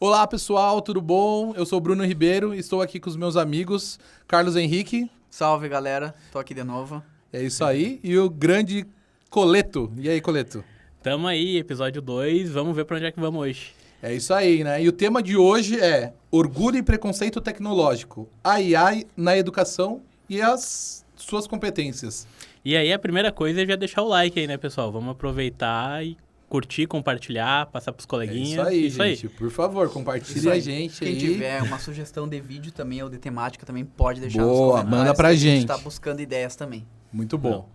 Olá pessoal, tudo bom? Eu sou o Bruno Ribeiro e estou aqui com os meus amigos Carlos Henrique. Salve, galera. Tô aqui de novo. É isso aí. E o grande Coleto. E aí, Coleto? Tamo aí, episódio 2, vamos ver pra onde é que vamos hoje. É isso aí, né? E o tema de hoje é orgulho e preconceito tecnológico, a IA na educação e as suas competências. E aí a primeira coisa é já deixar o like aí, né, pessoal? Vamos aproveitar e curtir, compartilhar, passar pros coleguinhas. É isso aí, gente. Por favor, compartilhe a gente Quem aí. tiver uma sugestão de vídeo também ou de temática também pode deixar nos Boa, comentários. manda pra A gente. gente tá buscando ideias também. Muito bom.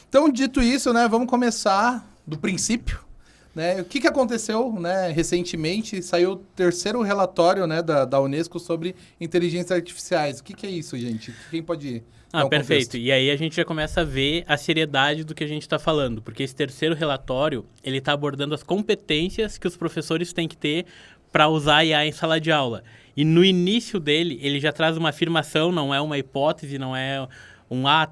Então, dito isso, né, vamos começar do princípio. Né? O que aconteceu, né, recentemente? Saiu o terceiro relatório, né, da Unesco sobre inteligências artificiais. O que é isso, gente? Quem pode dar um perfeito. contexto? E aí a gente já começa a ver a seriedade do que a gente está falando, porque esse terceiro relatório, ele está abordando as competências que os professores têm que ter para usar a IA em sala de aula. E no início dele, ele já traz uma afirmação, não é uma hipótese, não é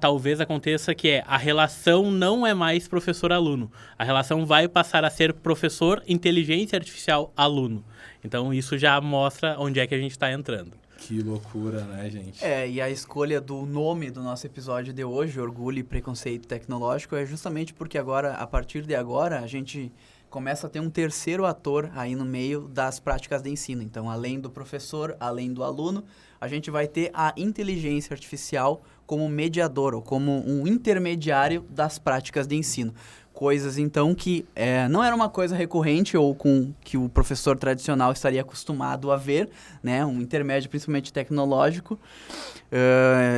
talvez aconteça, que é a relação não é mais professor-aluno. A relação vai passar a ser professor, inteligência artificial, aluno. Então, isso já mostra onde é que a gente está entrando. Que loucura, né, gente? E a escolha do nome do nosso episódio de hoje, Orgulho e Preconceito Tecnológico, é justamente porque agora, a partir de agora, a gente começa a ter um terceiro ator aí no meio das práticas de ensino. Então, além do professor, além do aluno, a gente vai ter a inteligência artificial como mediador ou como um intermediário das práticas de ensino. Coisas, então, que não era uma coisa recorrente ou com que o professor tradicional estaria acostumado a ver, né? Um intermédio, principalmente tecnológico,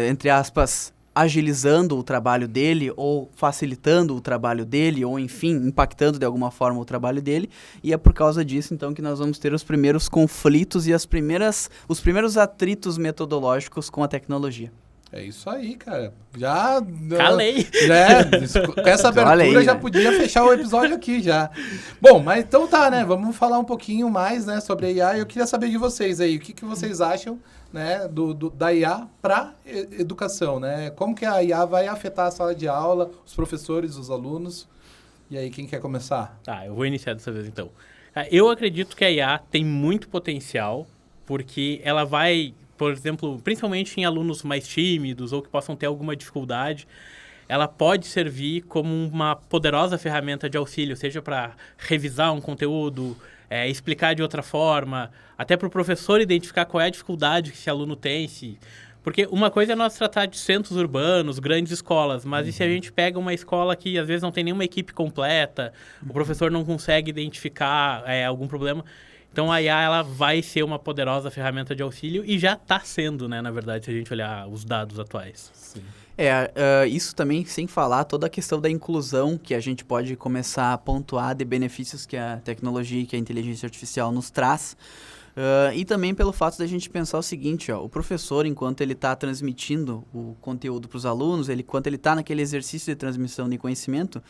entre aspas, agilizando o trabalho dele ou facilitando o trabalho dele ou, enfim, impactando de alguma forma o trabalho dele. E é por causa disso, então, que nós vamos ter os primeiros conflitos e os primeiros atritos metodológicos com a tecnologia. É isso aí, cara. Já... Calei! Com essa abertura já podia fechar o episódio aqui já. Bom, mas então tá, né? Vamos falar um pouquinho mais, né, sobre a IA. Eu queria saber de vocês aí, o que vocês acham, né, da IA para educação, né? Como que a IA vai afetar a sala de aula, os professores, os alunos? E aí, quem quer começar? Tá, eu vou iniciar dessa vez então. Eu acredito que a IA tem muito potencial, porque ela vai, por exemplo, principalmente em alunos mais tímidos ou que possam ter alguma dificuldade, ela pode servir como uma poderosa ferramenta de auxílio, seja para revisar um conteúdo, explicar de outra forma, até para o professor identificar qual é a dificuldade que esse aluno tem. Porque uma coisa é nós tratar de centros urbanos, grandes escolas, mas e se a gente pega uma escola que às vezes não tem nenhuma equipe completa, o professor não consegue identificar algum problema? Então, a IA ela vai ser uma poderosa ferramenta de auxílio e já está sendo, né, na verdade, se a gente olhar os dados atuais. Sim. Isso também sem falar toda a questão da inclusão que a gente pode começar a pontuar de benefícios que a tecnologia e que a inteligência artificial nos traz. E também pelo fato da gente pensar o seguinte, o professor, enquanto ele está transmitindo o conteúdo para os alunos, enquanto ele está naquele exercício de transmissão de conhecimento,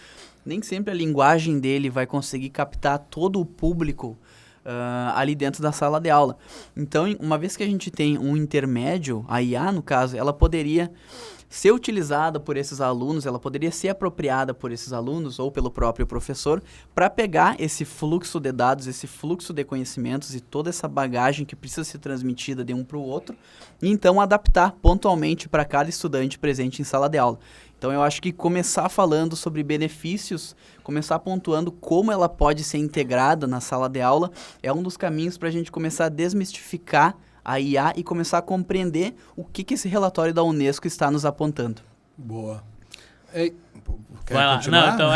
nem sempre a linguagem dele vai conseguir captar todo o público ali dentro da sala de aula. Então, uma vez que a gente tem um intermédio, a IA, no caso, ela poderia ser utilizada por esses alunos, ela poderia ser apropriada por esses alunos ou pelo próprio professor para pegar esse fluxo de dados, esse fluxo de conhecimentos e toda essa bagagem que precisa ser transmitida de um para o outro e então adaptar pontualmente para cada estudante presente em sala de aula. Então, eu acho que começar falando sobre benefícios, começar pontuando como ela pode ser integrada na sala de aula, é um dos caminhos para a gente começar a desmistificar a IA e começar a compreender o que esse relatório da Unesco está nos apontando. Boa. Vai lá. Não, então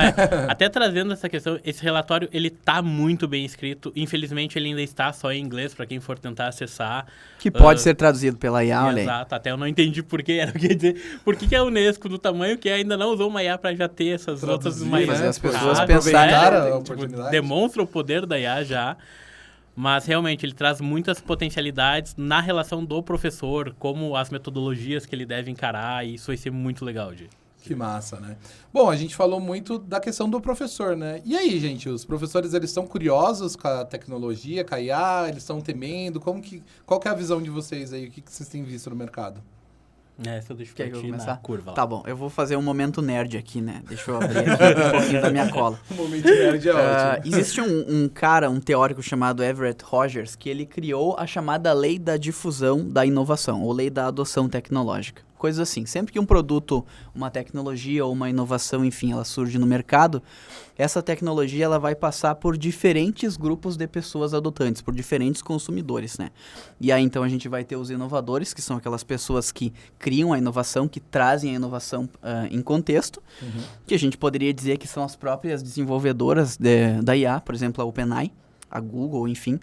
até trazendo essa questão, esse relatório, ele tá muito bem escrito. Infelizmente, ele ainda está só em inglês, para quem for tentar acessar. Que pode ser traduzido pela IA, olha aí. Exato, até eu não entendi por que era. Quer dizer, por que a Unesco, do tamanho que ainda não usou uma IA para já ter essas outras fazer as pessoas pensarem. a oportunidade. Demonstra o poder da IA já. Mas, realmente, ele traz muitas potencialidades na relação do professor, como as metodologias que ele deve encarar, e isso vai ser muito legal, Di. Que massa, né? Bom, a gente falou muito da questão do professor, né? E aí, gente, os professores, eles estão curiosos com a tecnologia, com a IA, eles estão temendo? Qual que é a visão de vocês aí? O que vocês têm visto no mercado? Essa deixa eu começar a curva lá. Tá bom, eu vou fazer um momento nerd aqui, né? Deixa eu abrir aqui um pouquinho da minha cola. O momento nerd é ótimo. Existe um cara, um teórico chamado Everett Rogers, que ele criou a chamada lei da difusão da inovação, ou lei da adoção tecnológica. Coisas assim, sempre que um produto, uma tecnologia ou uma inovação, enfim, ela surge no mercado, essa tecnologia ela vai passar por diferentes grupos de pessoas adotantes, por diferentes consumidores, né? E aí então a gente vai ter os inovadores, que são aquelas pessoas que criam a inovação, que trazem a inovação em contexto, que a gente poderia dizer que são as próprias desenvolvedoras da IA, por exemplo, a OpenAI, a Google, enfim.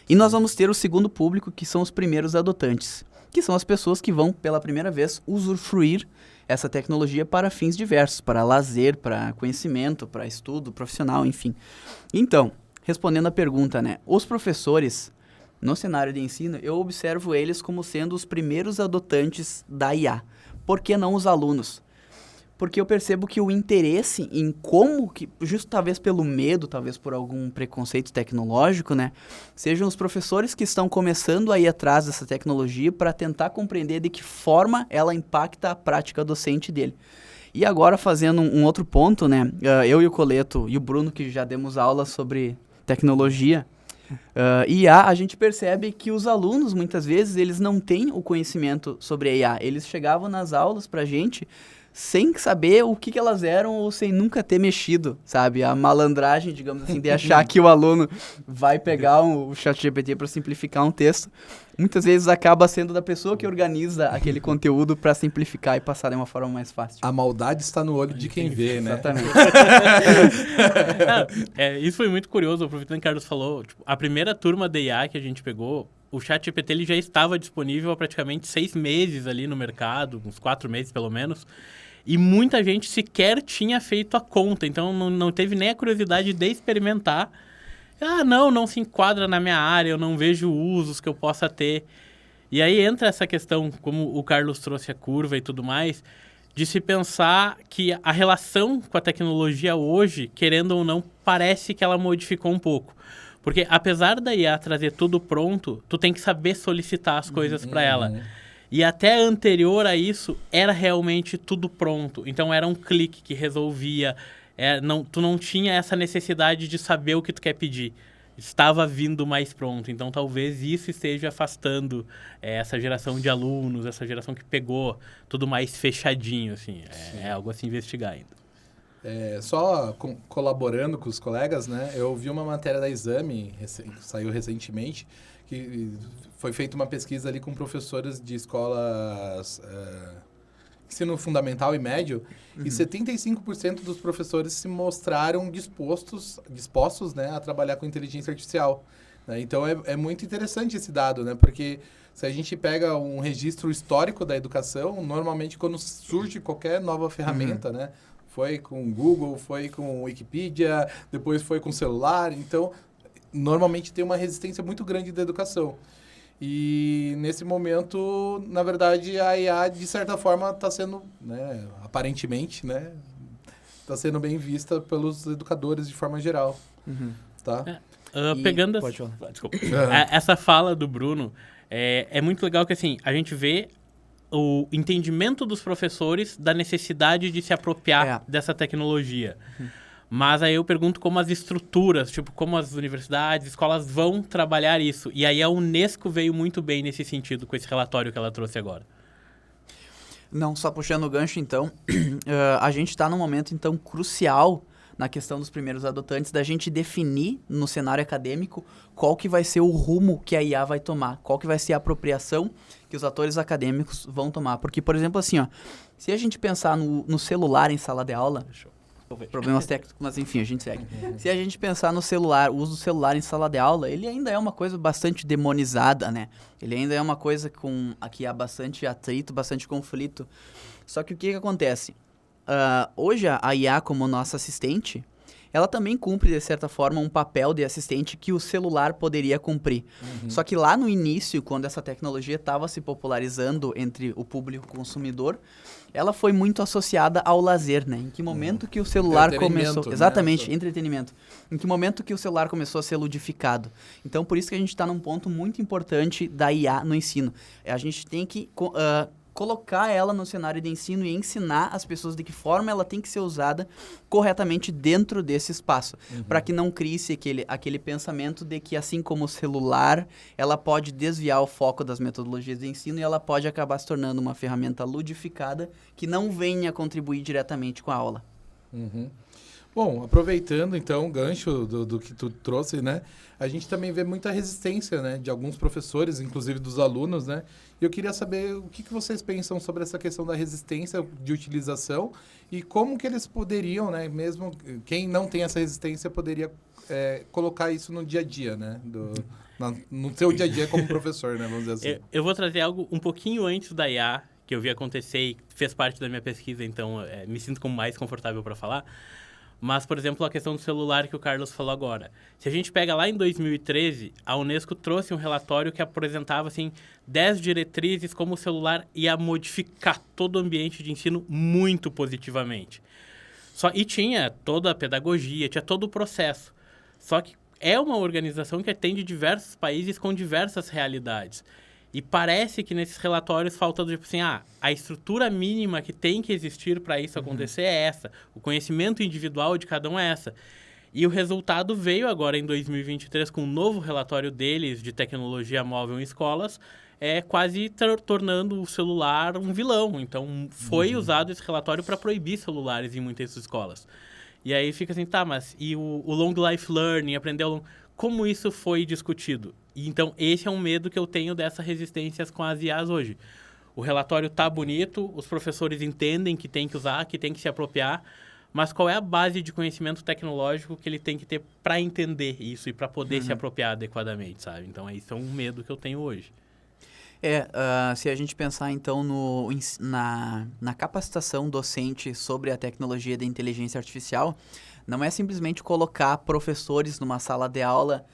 E nós vamos ter o segundo público, que são os primeiros adotantes, que são as pessoas que vão, pela primeira vez, usufruir essa tecnologia para fins diversos, para lazer, para conhecimento, para estudo profissional, enfim. Então, respondendo à pergunta, né, os professores, no cenário de ensino, eu observo eles como sendo os primeiros adotantes da IA. Por que não os alunos? Porque eu percebo que o interesse em como, justo talvez pelo medo, talvez por algum preconceito tecnológico, né? Sejam os professores que estão começando a ir atrás dessa tecnologia para tentar compreender de que forma ela impacta a prática docente dele. E agora, fazendo um outro ponto, né? Eu e o Coleto e o Bruno, que já demos aula sobre tecnologia, IA, a gente percebe que os alunos, muitas vezes, eles não têm o conhecimento sobre a IA. Eles chegavam nas aulas pra gente sem saber o que elas eram ou sem nunca ter mexido, sabe? A malandragem, digamos assim, de achar que o aluno vai pegar o ChatGPT para simplificar um texto, muitas vezes acaba sendo da pessoa que organiza aquele conteúdo para simplificar e passar de uma forma mais fácil. A maldade está no olho de quem vê, né? Exatamente. Isso foi muito curioso, aproveitando que o Carlos falou, tipo, a primeira turma de IA que a gente pegou, o ChatGPT ele já estava disponível há praticamente 6 meses ali no mercado, uns 4 meses pelo menos, e muita gente sequer tinha feito a conta, então não teve nem a curiosidade de experimentar. Não se enquadra na minha área, eu não vejo usos que eu possa ter. E aí entra essa questão, como o Carlos trouxe a curva e tudo mais, de se pensar que a relação com a tecnologia hoje, querendo ou não, parece que ela modificou um pouco. Porque apesar da IA trazer tudo pronto, tu tem que saber solicitar as coisas para ela. E até anterior a isso, era realmente tudo pronto. Então era um clique que resolvia. Tu não tinha essa necessidade de saber o que tu quer pedir. Estava vindo mais pronto. Então talvez isso esteja afastando essa geração de alunos, essa geração que pegou tudo mais fechadinho. Assim. É algo a se investigar ainda. Só colaborando com os colegas, né? Eu vi uma matéria da Exame, que saiu recentemente, que foi feita uma pesquisa ali com professores de escolas ensino fundamental e médio, e 75% dos professores se mostraram dispostos, né, a trabalhar com inteligência artificial. Né? Então, é muito interessante esse dado, né? Porque se a gente pega um registro histórico da educação, normalmente quando surge qualquer nova ferramenta, né? Foi com o Google, foi com o Wikipedia, depois foi com o celular. Então, normalmente tem uma resistência muito grande da educação. E, nesse momento, na verdade, a IA, de certa forma, está sendo, né, aparentemente, né, está sendo bem vista pelos educadores de forma geral. Tá? Pegando essa fala do Bruno, é muito legal que, assim, a gente vê o entendimento dos professores da necessidade de se apropriar dessa tecnologia. Mas aí eu pergunto como as estruturas, tipo, como as universidades, escolas vão trabalhar isso. E aí a Unesco veio muito bem nesse sentido, com esse relatório que ela trouxe agora. Não, só puxando o gancho, então, a gente está num momento, então, crucial na questão dos primeiros adotantes, da gente definir no cenário acadêmico qual que vai ser o rumo que a IA vai tomar, qual que vai ser a apropriação que os atores acadêmicos vão tomar. Porque, por exemplo, assim, ó, se a gente pensar no celular em sala de aula, problemas técnicos, mas enfim, a gente segue. Se a gente pensar no celular, o uso do celular em sala de aula, ele ainda é uma coisa bastante demonizada, né? Ele ainda é uma coisa que há bastante atrito, bastante conflito. Só que o que acontece? Hoje a IA, como nossa assistente, ela também cumpre, de certa forma, um papel de assistente que o celular poderia cumprir. Só que lá no início, quando essa tecnologia estava se popularizando entre o público consumidor, ela foi muito associada ao lazer, né? Em que momento que o celular começou... Exatamente, entretenimento. Em que momento que o celular começou a ser ludificado. Então, por isso que a gente está num ponto muito importante da IA no ensino. A gente tem que colocar ela no cenário de ensino e ensinar as pessoas de que forma ela tem que ser usada corretamente dentro desse espaço, para que não crie-se aquele pensamento de que, assim como o celular, ela pode desviar o foco das metodologias de ensino e ela pode acabar se tornando uma ferramenta ludificada que não venha contribuir diretamente com a aula. Bom, aproveitando então o gancho do que tu trouxe, né? A gente também vê muita resistência, né? De alguns professores, inclusive dos alunos, né? E eu queria saber o que vocês pensam sobre essa questão da resistência de utilização e como que eles poderiam, né? Mesmo quem não tem essa resistência poderia colocar isso no dia a dia, né? No seu dia a dia como professor, né? Vamos dizer assim. Eu vou trazer algo um pouquinho antes da IA, que eu vi acontecer e fez parte da minha pesquisa, então me sinto como mais confortável para falar. Mas, por exemplo, a questão do celular que o Carlos falou agora. Se a gente pega lá em 2013, a Unesco trouxe um relatório que apresentava, assim, 10 diretrizes como o celular ia modificar todo o ambiente de ensino muito positivamente. E tinha toda a pedagogia, tinha todo o processo. Só que é uma organização que atende diversos países com diversas realidades. E parece que nesses relatórios falta, tipo assim, a estrutura mínima que tem que existir para isso acontecer é essa. O conhecimento individual de cada um é essa. E o resultado veio agora em 2023 com um novo relatório deles de tecnologia móvel em escolas, quase tornando o celular um vilão. Então, foi usado esse relatório para proibir celulares em muitas escolas. E aí fica assim, mas e o long life learning, aprender como isso foi discutido? E então, esse é um medo que eu tenho dessa resistência com as IAs hoje. O relatório tá bonito, os professores entendem que tem que usar, que tem que se apropriar, mas qual é a base de conhecimento tecnológico que ele tem que ter para entender isso e para poder se apropriar adequadamente, sabe? Então, isso é um medo que eu tenho hoje. Se a gente pensar, então, na capacitação docente sobre a tecnologia da inteligência artificial, não é simplesmente colocar professores numa sala de aula,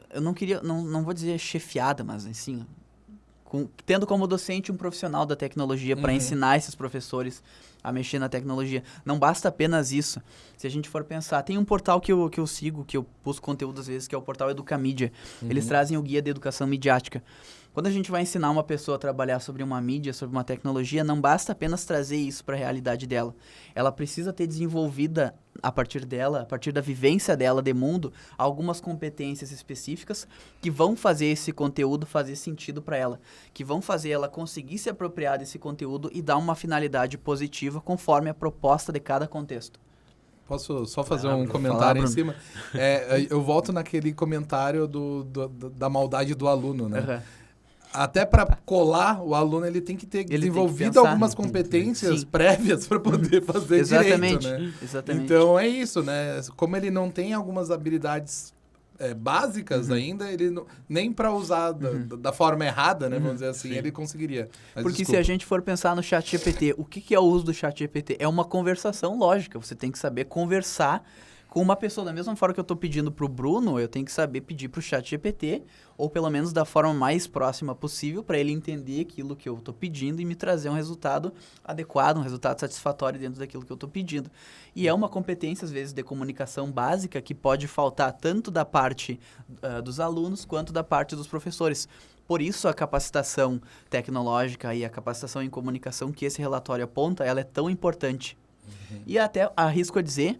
eu não vou dizer chefiada, mas assim, tendo como docente um profissional da tecnologia para ensinar esses professores a mexer na tecnologia. Não basta apenas isso. Se a gente for pensar, tem um portal que eu sigo, que eu busco conteúdo às vezes, que é o portal Educamídia. Eles trazem o guia de educação midiática. Quando a gente vai ensinar uma pessoa a trabalhar sobre uma mídia, sobre uma tecnologia, não basta apenas trazer isso para a realidade dela. Ela precisa ter desenvolvida, a partir da vivência dela de mundo, algumas competências específicas que vão fazer esse conteúdo fazer sentido para ela, que vão fazer ela conseguir se apropriar desse conteúdo e dar uma finalidade positiva conforme a proposta de cada contexto. Posso só fazer um comentário em cima? Eu volto naquele comentário da maldade do aluno, né? Até para colar, o aluno ele tem que ter desenvolvido algumas competências prévias para poder fazer direito, né? Exatamente. Então, é isso, né? Como ele não tem algumas habilidades básicas ainda, ele nem para usar da forma errada, né? Vamos dizer assim, ele conseguiria. Mas porque se a gente for pensar no ChatGPT, o que é o uso do ChatGPT? É uma conversação lógica. Você tem que saber conversar com uma pessoa. Da mesma forma que eu estou pedindo para o Bruno, eu tenho que saber pedir para o ChatGPT, ou pelo menos da forma mais próxima possível, para ele entender aquilo que eu estou pedindo e me trazer um resultado adequado, um resultado satisfatório dentro daquilo que eu estou pedindo. E é uma competência, às vezes, de comunicação básica que pode faltar tanto da parte dos alunos quanto da parte dos professores. Por isso, a capacitação tecnológica e a capacitação em comunicação que esse relatório aponta, ela é tão importante. E até arrisco a dizer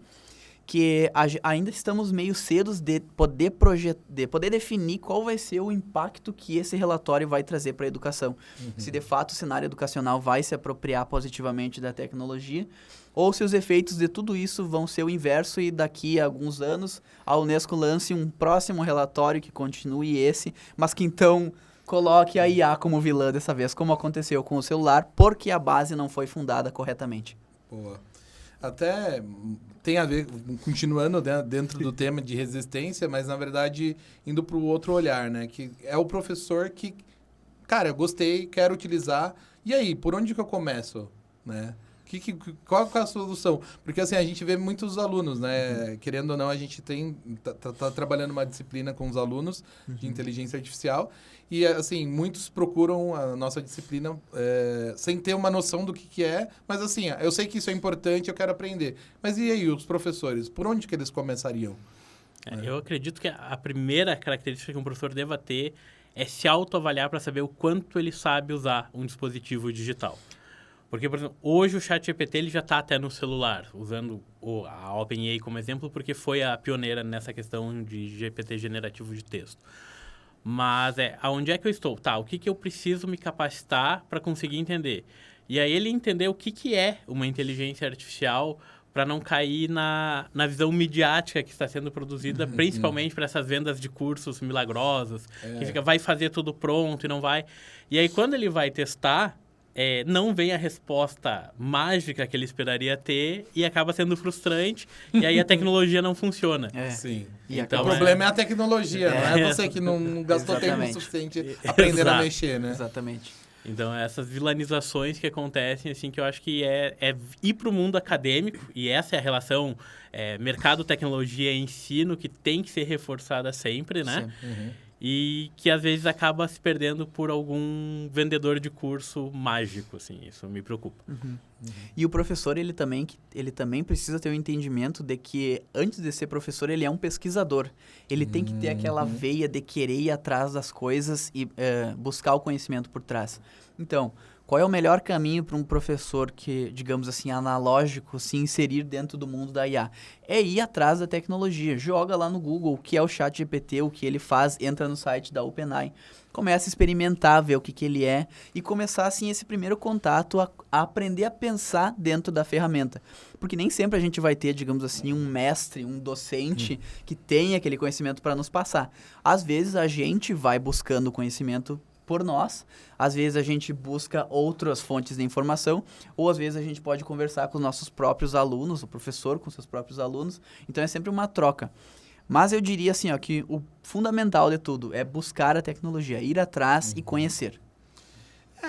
que ainda estamos meio cedos de poder definir qual vai ser o impacto que esse relatório vai trazer para a educação. Se de fato o cenário educacional vai se apropriar positivamente da tecnologia, ou se os efeitos de tudo isso vão ser o inverso e daqui a alguns anos a Unesco lance um próximo relatório que continue esse, mas que então coloque a IA como vilã dessa vez, como aconteceu com o celular, porque a base não foi fundada corretamente. Boa. Até tem a ver, continuando dentro do tema de resistência, mas na verdade indo para o outro olhar, né? Que é o professor que, cara, eu gostei, quero utilizar, e aí, por onde que eu começo, né? Qual é a solução? Porque assim, a gente vê muitos alunos, né? Querendo ou não, a gente tá trabalhando uma disciplina com os alunos de inteligência artificial e assim, muitos procuram a nossa disciplina sem ter uma noção do que é, mas assim, eu sei que isso é importante, eu quero aprender. Mas e aí, os professores? Por onde que eles começariam? Eu acredito que a primeira característica que um professor deva ter é se autoavaliar para saber o quanto ele sabe usar um dispositivo digital. Porque, por exemplo, hoje o ChatGPT ele já está até no celular, usando a OpenAI como exemplo, porque foi a pioneira nessa questão de GPT generativo de texto. Mas aonde é que eu estou? Tá, o que eu preciso me capacitar para conseguir entender? E aí ele entender o que é uma inteligência artificial para não cair na visão midiática que está sendo produzida, principalmente para essas vendas de cursos milagrosos, que vai fazer tudo pronto e não vai. E aí quando ele vai testar, não vem a resposta mágica que ele esperaria ter e acaba sendo frustrante e aí a tecnologia não funciona. Sim. Então, o problema é a tecnologia, não é você que não gastou tempo suficiente aprendendo a mexer, né? Exatamente. Então, essas vilanizações que acontecem, assim, que eu acho que é ir para o mundo acadêmico, e essa é a relação mercado, tecnologia e ensino que tem que ser reforçada sempre, né? E que às vezes acaba se perdendo por algum vendedor de curso mágico, assim, isso me preocupa. E o professor, ele também precisa ter o entendimento de que, antes de ser professor, ele é um pesquisador. Ele tem que ter aquela veia de querer ir atrás das coisas e buscar o conhecimento por trás. Então, qual é o melhor caminho para um professor que, digamos assim, analógico, se inserir dentro do mundo da IA? É ir atrás da tecnologia. Joga lá no Google o que é o ChatGPT, o que ele faz, entra no site da OpenAI, começa a experimentar, ver o que ele é e começar, assim, esse primeiro contato a aprender a pensar dentro da ferramenta. Porque nem sempre a gente vai ter, digamos assim, um mestre, um docente que tenha aquele conhecimento para nos passar. Às vezes a gente vai buscando conhecimento por nós, às vezes a gente busca outras fontes de informação, ou às vezes a gente pode conversar com os nossos próprios alunos, o professor com seus próprios alunos, então é sempre uma troca. Mas eu diria assim, ó, que o fundamental de tudo é buscar a tecnologia, ir atrás e conhecer.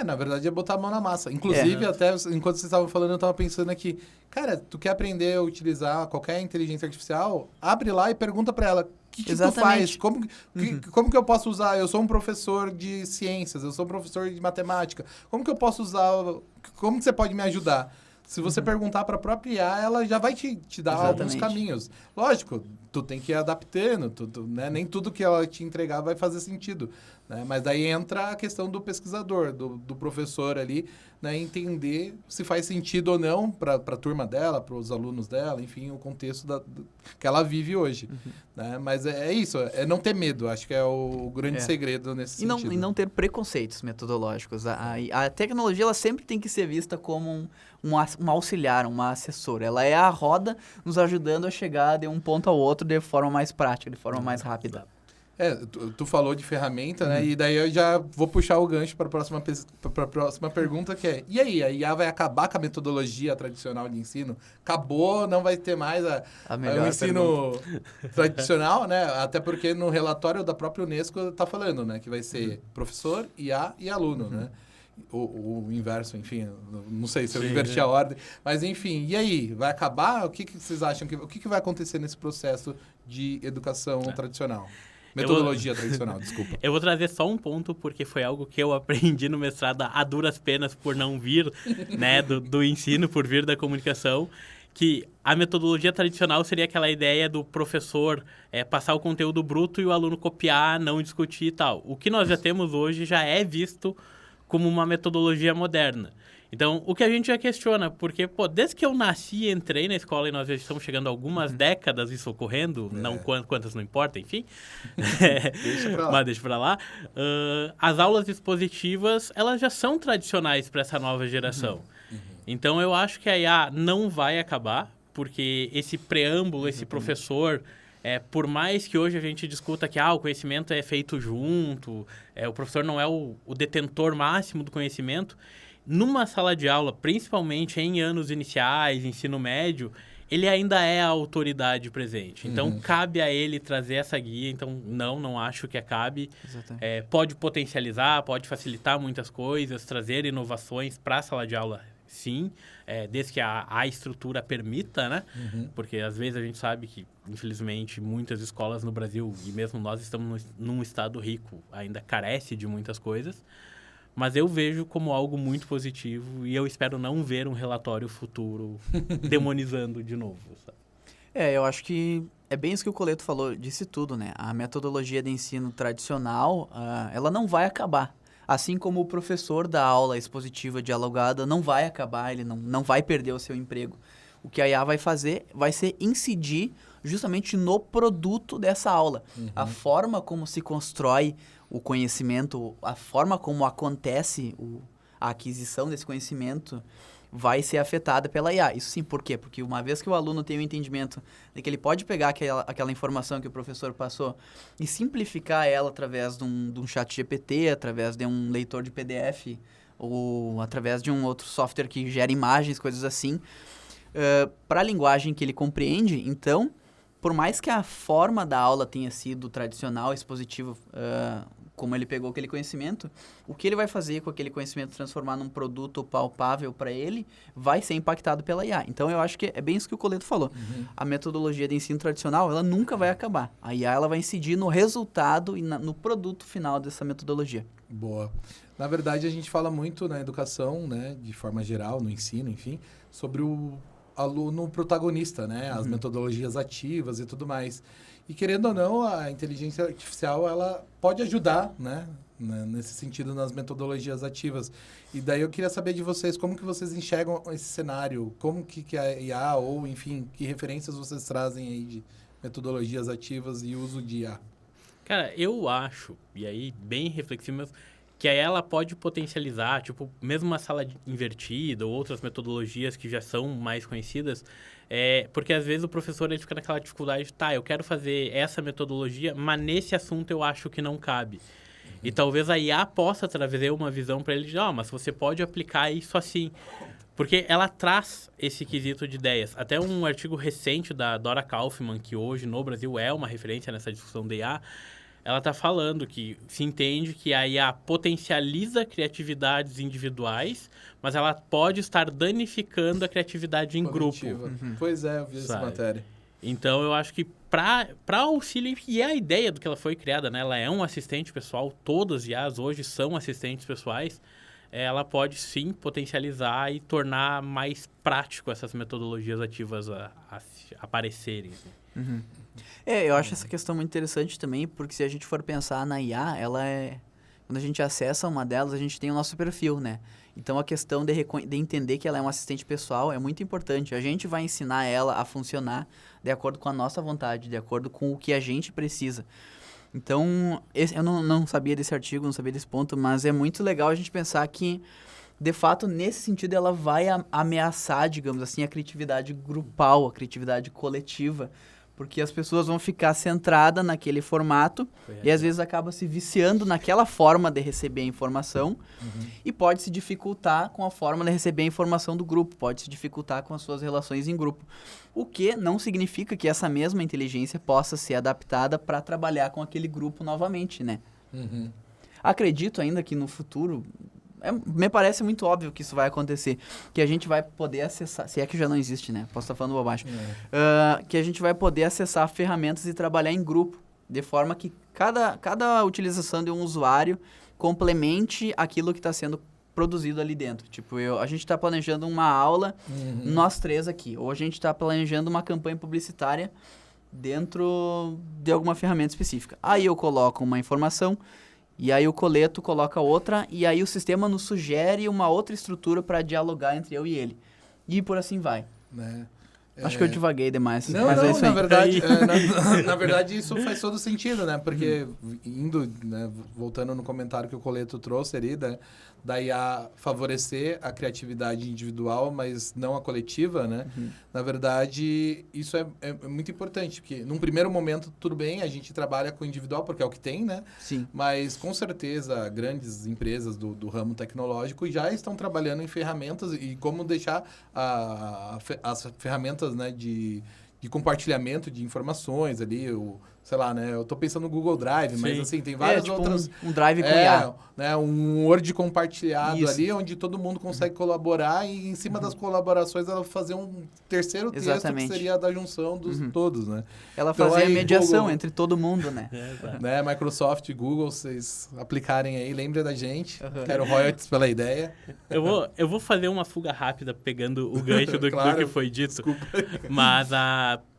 Na verdade é botar a mão na massa. Inclusive, até enquanto vocês estavam falando, eu estava pensando aqui, cara, tu quer aprender a utilizar qualquer inteligência artificial? Abre lá e pergunta para ela, o que tu faz? Como que eu posso usar? Eu sou um professor de ciências, eu sou um professor de matemática. Como que eu posso usar? Como que você pode me ajudar? Se você perguntar para a própria IA, ela já vai te dar alguns caminhos. Lógico, tu tem que ir adaptando, né? Nem tudo que ela te entregar vai fazer sentido. Né? Mas daí entra a questão do pesquisador, do professor ali, né? Entender se faz sentido ou não para a turma dela, para os alunos dela, enfim, o contexto que ela vive hoje. Né? Mas é isso, é não ter medo, acho que é o grande segredo nesse sentido. E não ter preconceitos metodológicos. A tecnologia ela sempre tem que ser vista como um auxiliar, uma assessora. Ela é a roda nos ajudando a chegar de um ponto ao outro de forma mais prática, de forma mais rápida. Tu falou de ferramenta, né? E daí eu já vou puxar o gancho para a próxima pergunta, que é: e aí, a IA vai acabar com a metodologia tradicional de ensino? Acabou, não vai ter mais o ensino tradicional, né? Até porque no relatório da própria Unesco está falando, né? Que vai ser professor, IA e aluno, né? O inverso, enfim, não sei se eu inverti a ordem, mas enfim, e aí, vai acabar? O que vocês acham? O que vai acontecer nesse processo de educação tradicional? Metodologia tradicional, desculpa. Eu vou trazer só um ponto, porque foi algo que eu aprendi no mestrado a duras penas por não vir, né, do ensino, por vir da comunicação, que a metodologia tradicional seria aquela ideia do professor passar o conteúdo bruto e o aluno copiar, não discutir e tal. O que nós já temos hoje já é visto como uma metodologia moderna. Então, o que a gente já questiona, porque, desde que eu nasci e entrei na escola, e nós já estamos chegando a algumas décadas isso ocorrendo, não quantas não importa, enfim. Deixa pra lá. Mas deixa pra lá. As aulas expositivas, elas já são tradicionais para essa nova geração. Então, eu acho que a IA não vai acabar, porque esse preâmbulo, esse professor, por mais que hoje a gente discuta que o conhecimento é feito junto, o professor não é o detentor máximo do conhecimento, numa sala de aula, principalmente em anos iniciais, ensino médio, ele ainda é a autoridade presente. Então, cabe a ele trazer essa guia. Então, não acho que acabe. Pode potencializar, pode facilitar muitas coisas, trazer inovações para a sala de aula, sim, desde que a estrutura permita, né? Porque, às vezes, a gente sabe que, infelizmente, muitas escolas no Brasil, e mesmo nós estamos num estado rico, ainda carece de muitas coisas. Mas eu vejo como algo muito positivo e eu espero não ver um relatório futuro demonizando de novo, sabe? Eu acho que é bem isso que o Coleto falou, disse tudo, né? A metodologia de ensino tradicional, ela não vai acabar. Assim como o professor da aula expositiva dialogada não vai acabar, ele não vai perder o seu emprego. O que a IA vai fazer vai ser incidir justamente no produto dessa aula. A forma como se constrói o conhecimento, a forma como acontece a aquisição desse conhecimento vai ser afetada pela IA. Isso sim, por quê? Porque uma vez que o aluno tem o entendimento de que ele pode pegar aquela informação que o professor passou e simplificar ela através de um chat GPT, através de um leitor de PDF ou através de um outro software que gera imagens, coisas assim, para a linguagem que ele compreende, então, por mais que a forma da aula tenha sido tradicional, expositiva, como ele pegou aquele conhecimento, o que ele vai fazer com aquele conhecimento transformar num produto palpável para ele vai ser impactado pela IA. Então, eu acho que é bem isso que o Coleto falou. A metodologia de ensino tradicional, ela nunca vai acabar. A IA ela vai incidir no resultado e no produto final dessa metodologia. Boa. Na verdade, a gente fala muito na educação, né, de forma geral, no ensino, enfim, sobre o aluno protagonista, né, as metodologias ativas e tudo mais. E querendo ou não, a inteligência artificial ela pode ajudar, né, nesse sentido nas metodologias ativas. E daí eu queria saber de vocês como que vocês enxergam esse cenário, como que a IA ou enfim, que referências vocês trazem aí de metodologias ativas e uso de IA. Cara, eu acho, e aí bem reflexivo mesmo, que aí ela pode potencializar, tipo, mesmo uma sala invertida ou outras metodologias que já são mais conhecidas, porque às vezes o professor ele fica naquela dificuldade, eu quero fazer essa metodologia, mas nesse assunto eu acho que não cabe. E talvez a IA possa trazer uma visão para ele de, mas você pode aplicar isso assim. Porque ela traz esse quesito de ideias. Até um artigo recente da Dora Kaufmann, que hoje no Brasil é uma referência nessa discussão da IA, ela está falando que se entende que a IA potencializa criatividades individuais, mas ela pode estar danificando a criatividade em grupo. Pois é, eu vi essa matéria. Então, eu acho que para auxílio, e é a ideia do que ela foi criada, né? Ela é um assistente pessoal, todas as IAs hoje são assistentes pessoais, ela pode sim potencializar e tornar mais prático essas metodologias ativas a aparecerem. Eu acho essa questão muito interessante também, porque se a gente for pensar na IA, quando a gente acessa uma delas, a gente tem o nosso perfil, né? Então, a questão de entender que ela é um assistente pessoal é muito importante. A gente vai ensinar ela a funcionar de acordo com a nossa vontade, de acordo com o que a gente precisa. Então, eu não sabia desse artigo, não sabia desse ponto, mas é muito legal a gente pensar que, de fato, nesse sentido, ela vai ameaçar, digamos assim, a criatividade grupal, a criatividade coletiva, porque as pessoas vão ficar centradas naquele formato e às vezes acaba se viciando naquela forma de receber a informação e pode se dificultar com a forma de receber a informação do grupo, pode se dificultar com as suas relações em grupo. O que não significa que essa mesma inteligência possa ser adaptada para trabalhar com aquele grupo novamente, né? Acredito ainda que no futuro... me parece muito óbvio que isso vai acontecer, que a gente vai poder acessar, se é que já não existe, né? Posso estar falando bobagem. Que a gente vai poder acessar ferramentas e trabalhar em grupo, de forma que cada utilização de um usuário complemente aquilo que está sendo produzido ali dentro. Tipo, a gente está planejando uma aula, nós três aqui, ou a gente está planejando uma campanha publicitária dentro de alguma ferramenta específica. Aí eu coloco uma informação, e aí o Coleto coloca outra, e aí o sistema nos sugere uma outra estrutura para dialogar entre eu e ele. E por assim vai. Acho que eu divaguei demais. Não, mas não, é isso na aí. verdade, na verdade isso faz todo sentido, né? Porque voltando no comentário que o Coleto trouxe ali, da IA favorecer a criatividade individual, mas não a coletiva, né? Na verdade, isso é muito importante, porque num primeiro momento, tudo bem, a gente trabalha com o individual, porque é o que tem, né? Sim. Mas, com certeza, grandes empresas do ramo tecnológico já estão trabalhando em ferramentas e como deixar as ferramentas, né, de compartilhamento de informações ali, sei lá, né? Eu tô pensando no Google Drive, mas assim, tem várias tipo outras... um Drive com IA. Né? Um Word compartilhado Isso. ali, onde todo mundo consegue colaborar e em cima das colaborações ela fazer um terceiro texto que seria da junção dos todos, né? Ela fazia a mediação entre todo mundo, né? Né? Microsoft e Google, vocês aplicarem aí, lembrem da gente. Quero royalties pela ideia. Eu vou fazer uma fuga rápida pegando o gancho do que foi dito. Desculpa. Mas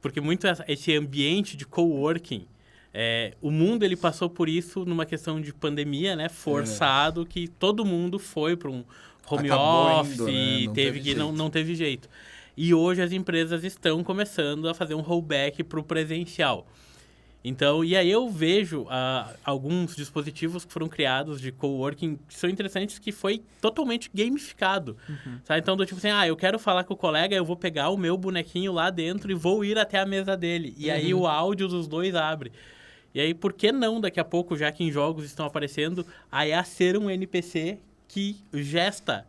porque muito esse ambiente de coworking, o mundo ele passou por isso numa questão de pandemia, né? Forçado, que todo mundo foi para um home office, indo, né? não teve jeito. E hoje as empresas estão começando a fazer um rollback para o presencial. Então, e aí eu vejo alguns dispositivos que foram criados de coworking que são interessantes, que foi totalmente gamificado. Sabe? Então, do tipo assim, eu quero falar com o colega, eu vou pegar o meu bonequinho lá dentro e vou ir até a mesa dele. E aí o áudio dos dois abre. E aí, por que não, daqui a pouco, já que em jogos estão aparecendo, a IA ser um NPC que gesta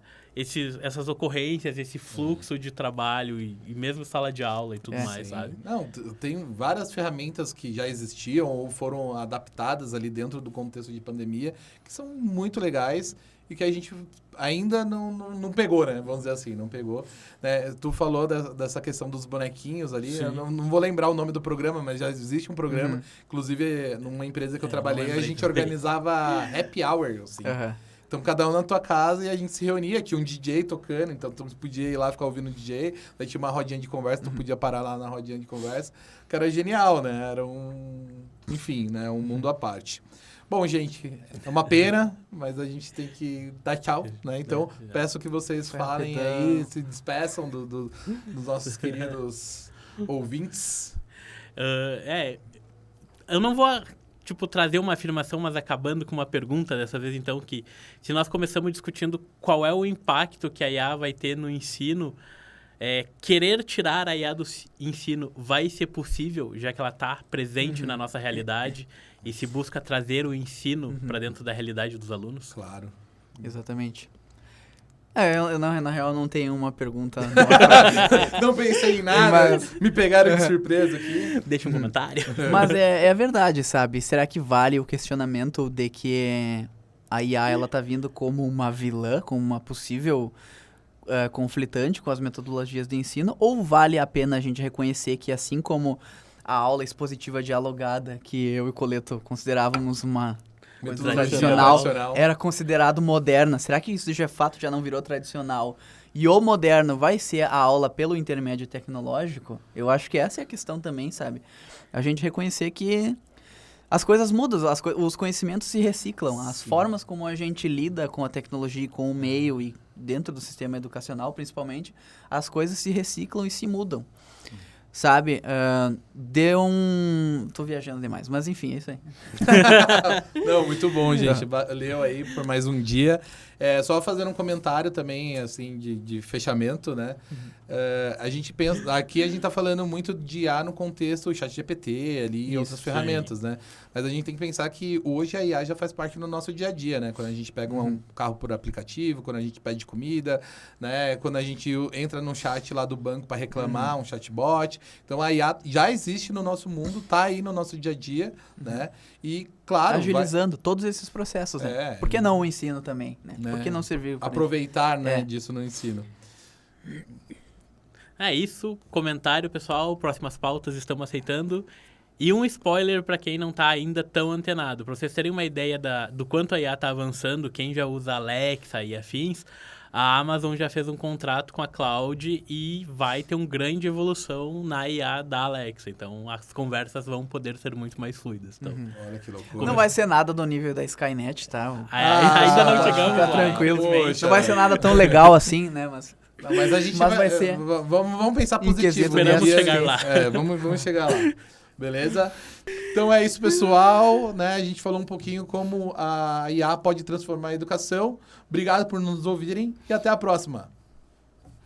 essas ocorrências, esse fluxo de trabalho e mesmo sala de aula e tudo mais, sim. sabe? Não, tem várias ferramentas que já existiam ou foram adaptadas ali dentro do contexto de pandemia que são muito legais e que a gente ainda não pegou, né? Vamos dizer assim, não pegou. Né? Tu falou dessa questão dos bonequinhos ali, eu não vou lembrar o nome do programa, mas já existe um programa, inclusive numa empresa que eu trabalhei, a gente organizava happy hour, assim. Então, cada um na tua casa e a gente se reunia, tinha um DJ tocando, então tu podia ir lá ficar ouvindo o DJ, daí tinha uma rodinha de conversa, tu podia parar lá na rodinha de conversa, que era genial, né? Era enfim, né? Um mundo à parte. Bom, gente, é uma pena, mas a gente tem que dar tchau, né? Então, peço que vocês falem aí, se despeçam dos nossos queridos ouvintes. Eu não vou... trazer uma afirmação, mas acabando com uma pergunta dessa vez, então, que se nós começamos discutindo qual é o impacto que a IA vai ter no ensino, querer tirar a IA do ensino vai ser possível, já que ela está presente na nossa realidade e se busca trazer o ensino para dentro da realidade dos alunos? Claro. Exatamente. Eu, na real, não tenho uma pergunta. Não pensei em nada, mas... me pegaram de surpresa aqui. Deixa um comentário. Mas é verdade, sabe? Será que vale o questionamento de que a IA ela tá vindo como uma vilã, como uma possível conflitante com as metodologias de ensino? Ou vale a pena a gente reconhecer que, assim como a aula expositiva dialogada, que eu e o Coleto considerávamos uma... tradicional, era considerado moderna. Será que isso de fato já não virou tradicional? E o moderno vai ser a aula pelo intermédio tecnológico? Eu acho que essa é a questão também, sabe? A gente reconhecer que as coisas mudam, os conhecimentos se reciclam. As formas como a gente lida com a tecnologia, com o meio e dentro do sistema educacional, principalmente, as coisas se reciclam e se mudam. Sabe, tô viajando demais, mas enfim, é isso aí. Não, muito bom, gente. Valeu aí por mais um dia. Só fazendo um comentário também, assim, de fechamento, né? A gente pensa... Aqui a gente tá falando muito de IA no contexto ChatGPT ali e outras ferramentas, né? Mas a gente tem que pensar que hoje a IA já faz parte do nosso dia a dia, né? Quando a gente pega um carro por aplicativo, quando a gente pede comida, né? Quando a gente entra no chat lá do banco para reclamar, um chatbot. Então, a IA já existe no nosso mundo, tá aí no nosso dia a dia, né? E, claro... Agilizando todos esses processos, né? Por que não o ensino também, né? Por que não servir... Aproveitar, né, disso no ensino. É isso. Comentário, pessoal. Próximas pautas estamos aceitando. E um spoiler para quem não está ainda tão antenado. Para vocês terem uma ideia do quanto a IA está avançando, quem já usa Alexa e afins, a Amazon já fez um contrato com a Cloud e vai ter uma grande evolução na IA da Alexa. Então, as conversas vão poder ser muito mais fluidas. Então, Olha que loucura. Não vai ser nada do nível da Skynet, tá? Ainda não chegamos lá. Fica tranquilo. Não vai ser nada tão legal assim, né? Mas a gente vai ser... Vamos pensar positivo. Esperamos chegar lá. Vamos chegar lá. Beleza? Então é isso, pessoal. Né? A gente falou um pouquinho como a IA pode transformar a educação. Obrigado por nos ouvirem e até a próxima.